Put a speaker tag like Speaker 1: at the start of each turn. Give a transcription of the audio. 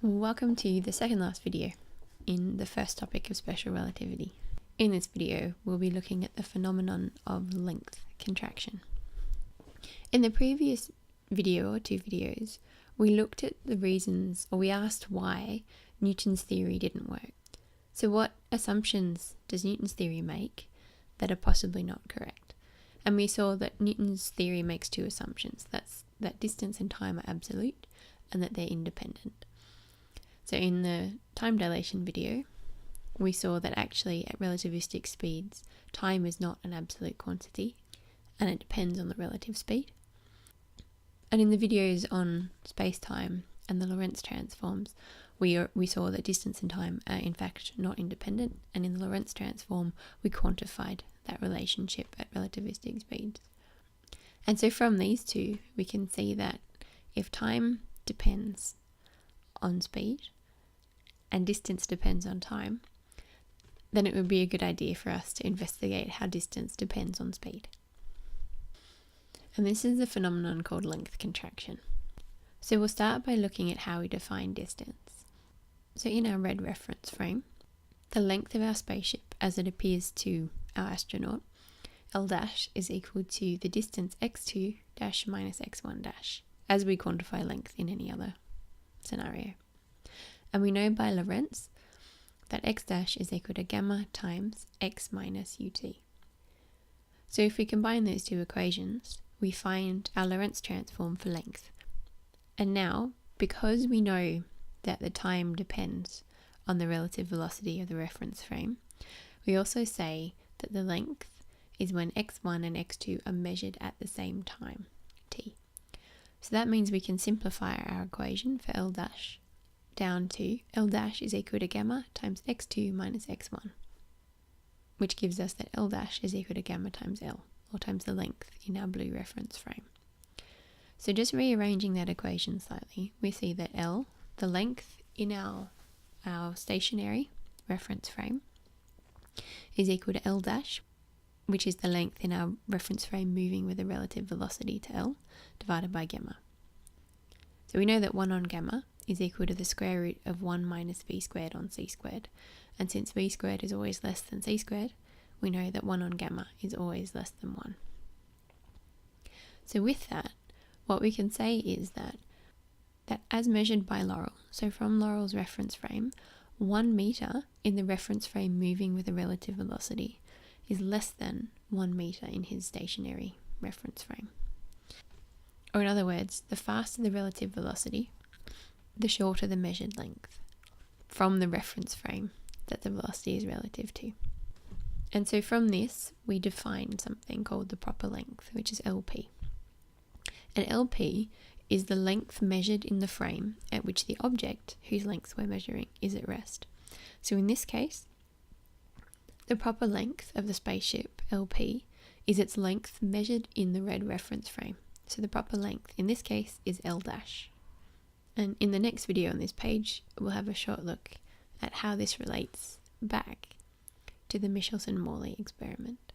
Speaker 1: Welcome to the second last video in the first topic of special relativity. In this video, we'll be looking at the phenomenon of length contraction. In the previous video or two videos, we looked at the reasons, or we asked why Newton's theory didn't work. So what assumptions does Newton's theory make that are possibly not correct? And we saw that Newton's theory makes two assumptions. That's that distance and time are absolute and that they're independent. So in the time dilation video, we saw that actually at relativistic speeds, time is not an absolute quantity and it depends on the relative speed. And in the videos on space-time and the Lorentz transforms, we saw that distance and time are in fact not independent, and in the Lorentz transform, we quantified that relationship at relativistic speeds. And so from these two, we can see that if time depends on speed and distance depends on time, then it would be a good idea for us to investigate how distance depends on speed. And this is the phenomenon called length contraction. So we'll start by looking at how we define distance. So in our red reference frame, the length of our spaceship as it appears to our astronaut, L dash, is equal to the distance x2 dash minus x1 dash, as we quantify length in any other scenario. And we know by Lorentz that x dash is equal to gamma times x minus ut. So if we combine those two equations, we find our Lorentz transform for length. And now, because we know that the time depends on the relative velocity of the reference frame, we also say that the length is when x1 and x2 are measured at the same time, t. So that means we can simplify our equation for L dash down to L dash is equal to gamma times x2 minus x1, which gives us that L dash is equal to gamma times L, or times the length in our blue reference frame. So just rearranging that equation slightly, we see that L, the length in our stationary reference frame, is equal to L dash, which is the length in our reference frame moving with a relative velocity to L, divided by gamma. So we know that 1 on gamma is equal to the square root of 1 minus v squared on c squared. And since v squared is always less than c squared, we know that 1 on gamma is always less than 1. So with that, what we can say is that as measured by Laurel, so from Laurel's reference frame, 1 meter in the reference frame moving with a relative velocity is less than 1 meter in his stationary reference frame. Or in other words, the faster the relative velocity, the shorter the measured length from the reference frame that the velocity is relative to. And so from this, we define something called the proper length, which is LP. And LP is the length measured in the frame at which the object, whose length we're measuring, is at rest. So in this case, the proper length of the spaceship, LP, is its length measured in the red reference frame. So the proper length in this case is L dash. And in the next video on this page, we'll have a short look at how this relates back to the Michelson-Morley experiment.